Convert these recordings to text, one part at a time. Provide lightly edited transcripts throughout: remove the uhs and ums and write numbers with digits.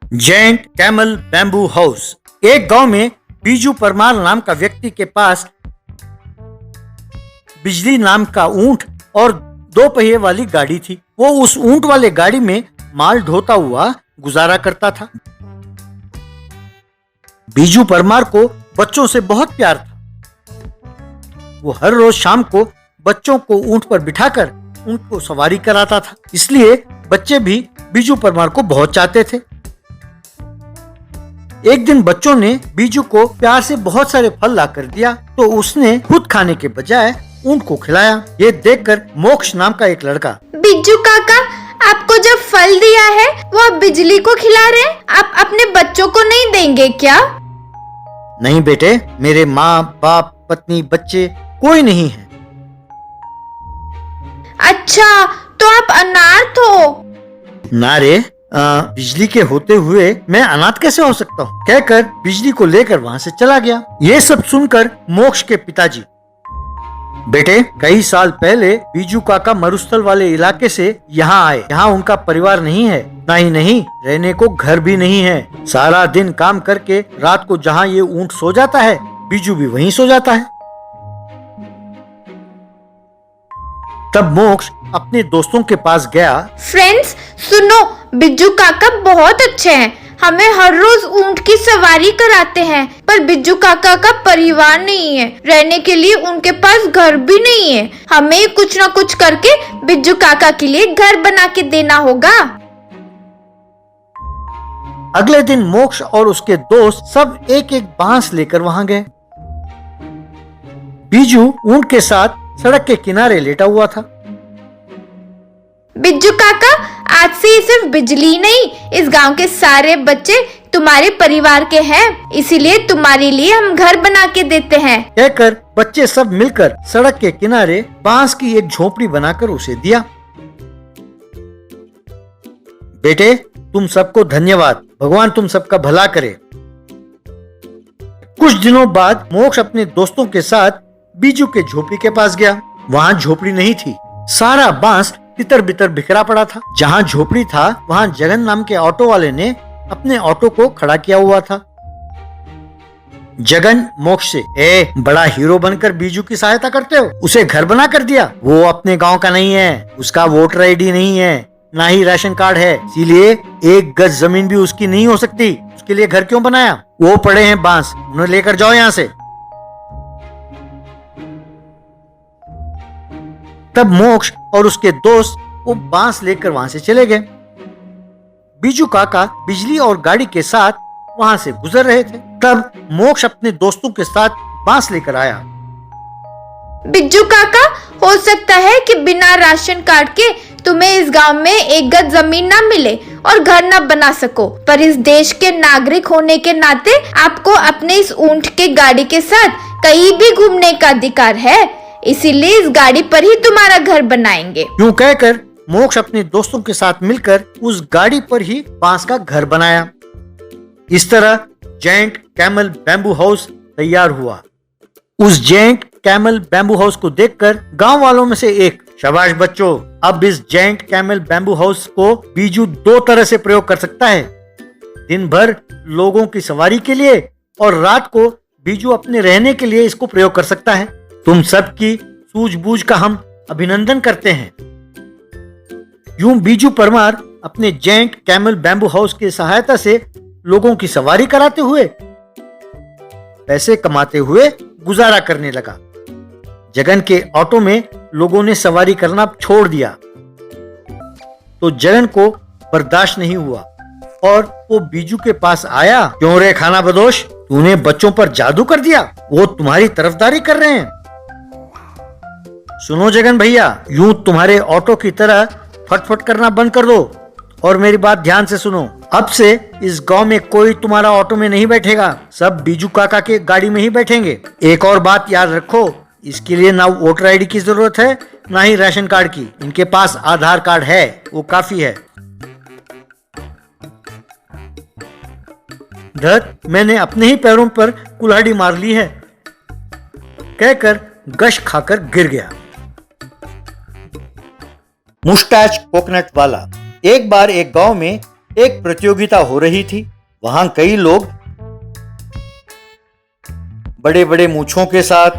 Gent camel bamboo house. एक गांव में बीजू परमार नाम का व्यक्ति के पास बिजली नाम का ऊंट और 2 पहिए वाली गाड़ी थी। वो उस ऊंट वाले गाड़ी में माल ढोता हुआ गुजारा करता था। बीजू परमार को बच्चों से बहुत प्यार था। वो हर रोज शाम को बच्चों को ऊंट पर बिठाकर ऊंट को सवारी कराता था। इसलिए बच्चे भी बीजू परमार को बहुत चाहते थे। एक दिन बच्चों ने बीजू को प्यार से बहुत सारे फल ला कर दिया, तो उसने खुद खाने के बजाय ऊंट को खिलाया। ये देखकर मोक्ष नाम का एक लड़का, बिज्जू काका, आपको जो फल दिया है वो आप बिजली को खिला रहे हैं, आप अपने बच्चों को नहीं देंगे क्या? नहीं बेटे, मेरे माँ बाप पत्नी बच्चे कोई नहीं है। अच्छा, तो आप अनाथ हो? ना रे, बिजली के होते हुए मैं अनाथ कैसे हो सकता हूँ, कहकर बिजली को लेकर वहाँ से चला गया। ये सब सुनकर मोक्ष के पिताजी, बेटे कई साल पहले बीजू काका मरुस्थल वाले इलाके से यहाँ आए। यहाँ उनका परिवार नहीं है, नहीं रहने को घर भी नहीं है। सारा दिन काम करके रात को जहाँ ये ऊंट सो जाता है, बीजू भी वहीं सो जाता है। तब मोक्ष अपने दोस्तों के पास गया। फ्रेंड्स सुनो, बिज्जू काका बहुत अच्छे हैं, हमें हर रोज ऊंट की सवारी कराते हैं, पर बिज्जू काका का परिवार नहीं है, रहने के लिए उनके पास घर भी नहीं है। हमें कुछ न कुछ करके बिज्जू काका के लिए घर बना के देना होगा। अगले दिन मोक्ष और उसके दोस्त सब एक एक बांस लेकर वहां गए। बीजू ऊंट के साथ सड़क के किनारे लेटा हुआ था। बिज्जू काका, आज से सिर्फ बिजली नहीं, इस गांव के सारे बच्चे तुम्हारे परिवार के हैं, इसीलिए तुम्हारे लिए हम घर बना के देते हैं। कहकर बच्चे सब मिलकर सड़क के किनारे बांस की एक झोपड़ी बनाकर उसे दिया। बेटे तुम सबको धन्यवाद, भगवान तुम सबका भला करे। कुछ दिनों बाद मोक्ष अपने दोस्तों के साथ बीजू के झोपड़ी के पास गया। वहाँ झोपड़ी नहीं थी, सारा बांस तितर बितर बिखरा पड़ा था। जहाँ झोपड़ी था वहाँ जगन नाम के ऑटो वाले ने अपने ऑटो को खड़ा किया हुआ था। जगन मोक्ष से, बड़ा हीरो बनकर बीजू की सहायता करते हो, उसे घर बना कर दिया। वो अपने गांव का नहीं है, उसका वोटर आईडी नहीं है, ना ही राशन कार्ड है, इसीलिए 1 गज जमीन भी उसकी नहीं हो सकती। उसके लिए घर क्यों बनाया? वो पड़े हैं बांस, उन्हें लेकर जाओ यहाँ से। तब मोक्ष और उसके दोस्त वो बांस लेकर वहां से चले गए। बीजू काका बिजली और गाड़ी के साथ वहां से गुजर रहे थे। तब मोक्ष अपने दोस्तों के साथ बांस लेकर आया। बिज्जू काका, हो सकता है कि बिना राशन कार्ड के तुम्हें इस गांव में 1 गज जमीन ना मिले और घर ना बना सको, पर इस देश के नागरिक होने के नाते आपको अपने इस ऊंट के गाड़ी के साथ कहीं भी घूमने का अधिकार है, इसीलिए इस गाड़ी पर ही तुम्हारा घर बनाएंगे। यूं कहकर मोक्ष अपने दोस्तों के साथ मिलकर उस गाड़ी पर ही बांस का घर बनाया। इस तरह जेंट कैमल बैम्बू हाउस तैयार हुआ। उस जेंट कैमल बैम्बू हाउस को देखकर गांव वालों में से एक, शाबाश बच्चों, अब इस जेंट कैमल बैम्बू हाउस को बीजू 2 तरह से प्रयोग कर सकता है, दिन भर लोगों की सवारी के लिए और रात को बीजू अपने रहने के लिए इसको प्रयोग कर सकता है। तुम सबकी सूझबूझ का हम अभिनंदन करते हैं। यूं बीजू परमार अपने जेंट कैमल बैम्बू हाउस की सहायता से लोगों की सवारी कराते हुए, पैसे कमाते हुए गुजारा करने लगा। जगन के ऑटो में लोगों ने सवारी करना छोड़ दिया, तो जगन को बर्दाश्त नहीं हुआ और वो बीजू के पास आया। क्यों रे खाना बदोश, तूने बच्चों पर जादू कर दिया, वो तुम्हारी तरफदारी कर रहे हैं। सुनो जगन भैया, यूं तुम्हारे ऑटो की तरह फटफट करना बंद कर दो और मेरी बात ध्यान से सुनो। अब से इस गांव में कोई तुम्हारा ऑटो में नहीं बैठेगा, सब बीजू काका के गाड़ी में ही बैठेंगे। एक और बात याद रखो, इसके लिए ना वोटर आईडी की जरूरत है, ना ही राशन कार्ड की। इनके पास आधार कार्ड है, वो काफी है। धत, मैंने अपने ही पैरों पर कुल्हाड़ी मार ली है, कहकर गश खाकर गिर गया। मुस्टैच कोकोनट वाला। एक बार एक गांव में एक प्रतियोगिता हो रही थी। वहां कई लोग बड़े बड़े मूंछों के साथ,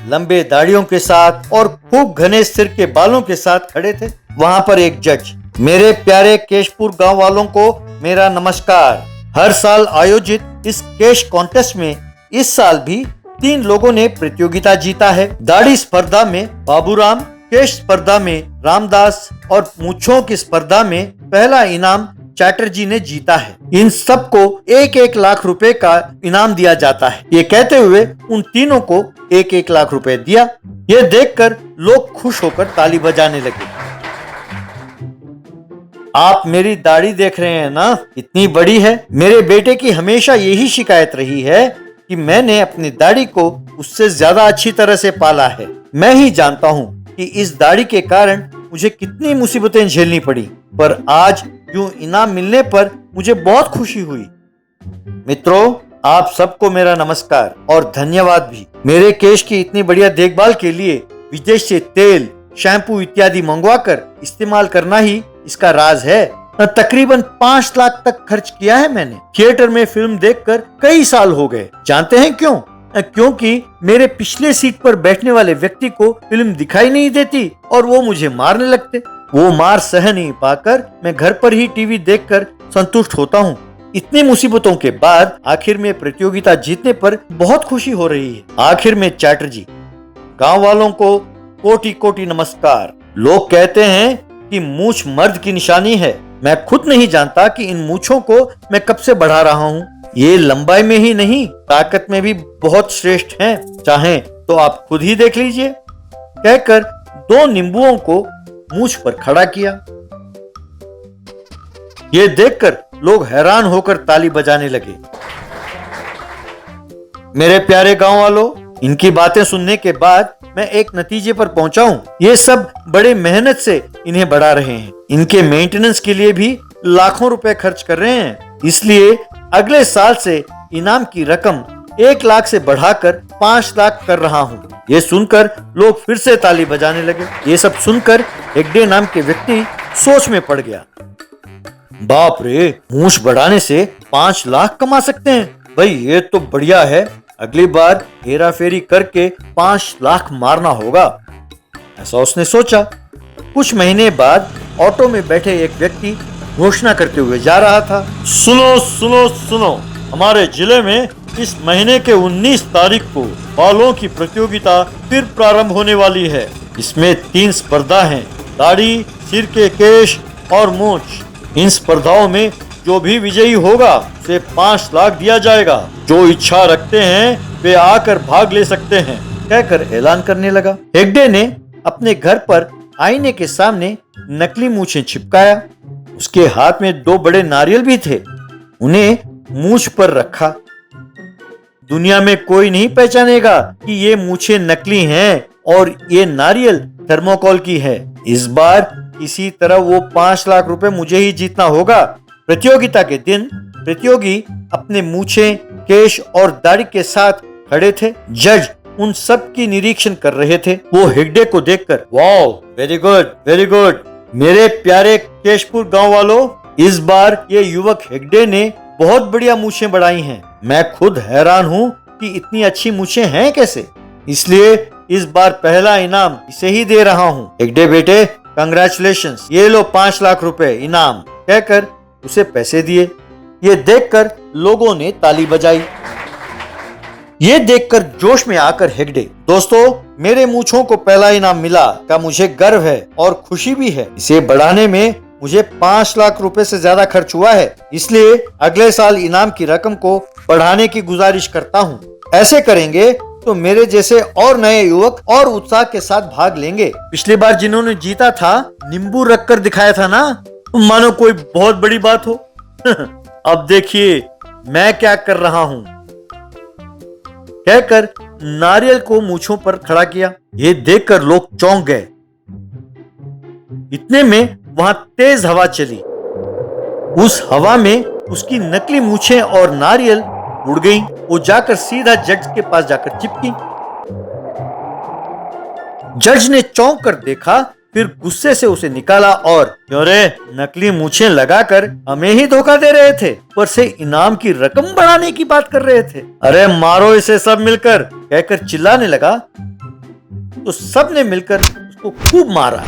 लंबे दाढ़ियों के साथ और खूब घने सिर के बालों के साथ खड़े थे। वहां पर एक जज, मेरे प्यारे केशपुर गांव वालों को मेरा नमस्कार। हर साल आयोजित इस केश कॉन्टेस्ट में इस साल भी 3 लोगों ने प्रतियोगिता जीता है। दाढ़ी स्पर्धा में बाबूराम, केश स्पर्धा में रामदास और मूंछों की स्पर्धा में पहला इनाम चैटर्जी ने जीता है। इन सबको 1-1 लाख रुपए का इनाम दिया जाता है। ये कहते हुए उन तीनों को 1-1 लाख रुपए दिया। ये देखकर लोग खुश होकर ताली बजाने लगे। आप मेरी दाढ़ी देख रहे हैं ना, कितनी बड़ी है। मेरे बेटे की हमेशा यही शिकायत रही है कि मैंने अपनी दाढ़ी को उससे ज्यादा अच्छी तरह से पाला है। मैं ही जानता हूँ कि इस दाढ़ी के कारण मुझे कितनी मुसीबतें झेलनी पड़ी, पर आज यूं इनाम मिलने पर मुझे बहुत खुशी हुई। मित्रों, आप सबको मेरा नमस्कार और धन्यवाद भी। मेरे केश की इतनी बढ़िया देखभाल के लिए विदेश से तेल, शैम्पू इत्यादि मंगवाकर इस्तेमाल करना ही इसका राज है। तकरीबन 5 लाख तक खर्च किया है मैंने। थिएटर में फिल्म देखकर कई साल हो गए। जानते हैं क्यों? क्योंकि मेरे पिछले सीट पर बैठने वाले व्यक्ति को फिल्म दिखाई नहीं देती और वो मुझे मारने लगते। वो मार सह नहीं पाकर मैं घर पर ही टीवी देखकर संतुष्ट होता हूँ। इतनी मुसीबतों के बाद आखिर में प्रतियोगिता जीतने पर बहुत खुशी हो रही है। आखिर में चैटर्जी, गांव वालों को कोटि कोटि नमस्कार। लोग कहते हैं कि मूंछ मर्द की निशानी है। मैं खुद नहीं जानता कि इन मूंछों को मैं कब से बढ़ा रहा हूँ। ये लंबाई में ही नहीं, ताकत में भी बहुत श्रेष्ठ हैं। चाहें तो आप खुद ही देख लीजिए। कहकर 2 नींबुओं को मूंछ पर खड़ा किया। ये देखकर लोग हैरान होकर ताली बजाने लगे। मेरे प्यारे गांव वालों, इनकी बातें सुनने के बाद मैं एक नतीजे पर पहुंचा हूं। ये सब बड़े मेहनत से इन्हें बढ़ा रहे हैं। इनके मेंटेनेंस के लिए भी लाखों रुपए खर्च कर रहे हैं। इसलिए अगले साल से इनाम की रकम 1 लाख से बढ़ाकर 5 लाख कर रहा हूँ। ये सुनकर लोग फिर से ताली बजाने लगे। ये सब सुनकर हेगड़े नाम के व्यक्ति सोच में पड़ गया। बाप रे, मूंछ बढ़ाने से 5 लाख कमा सकते हैं। भाई ये तो बढ़िया है। अगली बार हेरा फेरी करके 5 लाख मारना होगा, ऐसा उसने सोचा। कुछ महीने बाद ऑटो में बैठे एक व्यक्ति घोषणा करते हुए जा रहा था, सुनो सुनो सुनो, हमारे जिले में इस महीने के 19 तारीख को बालों की प्रतियोगिता फिर प्रारंभ होने वाली है। इसमें 3 स्पर्धा हैं, दाढ़ी, सिर के केश और मूंछ। इन स्पर्धाओं में जो भी विजयी होगा उसे 5 लाख दिया जाएगा। जो इच्छा रखते हैं वे आकर भाग ले सकते हैं, कहकर ऐलान करने लगा। हेगड़े ने अपने घर पर आईने के सामने नकली मूंछें छिपकाया। उसके हाथ में 2 बड़े नारियल भी थे। उन्हें मूंछ पर रखा। दुनिया में कोई नहीं पहचानेगा कि ये मूंछें नकली हैं और ये नारियल थर्मोकोल की है। इस बार किसी तरह वो 5 लाख रुपए मुझे ही जीतना होगा। प्रतियोगिता के दिन प्रतियोगी अपने मूंछें, केश और दाढ़ी के साथ खड़े थे। जज उन सब की निरीक्षण कर रहे थे। वो हेगड़े को देखकर, wow, very good very good. मेरे प्यारे केशपुर गांव वालों, इस बार ये युवक हेगड़े ने बहुत बढ़िया मूंछें बढ़ाई हैं। मैं खुद हैरान हूँ कि इतनी अच्छी मूंछें हैं कैसे। इसलिए इस बार पहला इनाम इसे ही दे रहा हूँ। हेगड़े बेटे, कंग्रेचुलेशंस, ये लो 5 लाख रुपए इनाम, कहकर उसे पैसे दिए। ये देखकर लोगों ने ताली बजाई। ये देखकर जोश में आकर हेगड़े, दोस्तों, मेरे मूंछों को पहला इनाम मिला का मुझे गर्व है और खुशी भी है। इसे बढ़ाने में मुझे 5 लाख रुपए से ज्यादा खर्च हुआ है। इसलिए अगले साल इनाम की रकम को बढ़ाने की गुजारिश करता हूँ। ऐसे करेंगे तो मेरे जैसे और नए युवक और उत्साह के साथ भाग लेंगे। पिछली बार जिन्होंने जीता था, नींबू रखकर दिखाया था ना, मानो कोई बहुत बड़ी बात हो। अब देखिए मैं क्या कर रहा हूँ, कहकर नारियल को मूंछों पर खड़ा किया। ये देखकर लोग चौंक गए। इतने में वहां तेज हवा चली। उस हवा में उसकी नकली मूंछें और नारियल उड़ गईं। वो जाकर सीधा जज के पास जाकर चिपकी। जज ने चौंक कर देखा, फिर गुस्से से उसे निकाला और क्यों रे, नकली मूछें लगाकर हमें ही धोखा दे रहे थे, ऊपर से इनाम की रकम बढ़ाने की बात कर रहे थे। अरे मारो इसे सब मिलकर, कहकर चिल्लाने लगा तो सबने मिलकर उसको खूब मारा।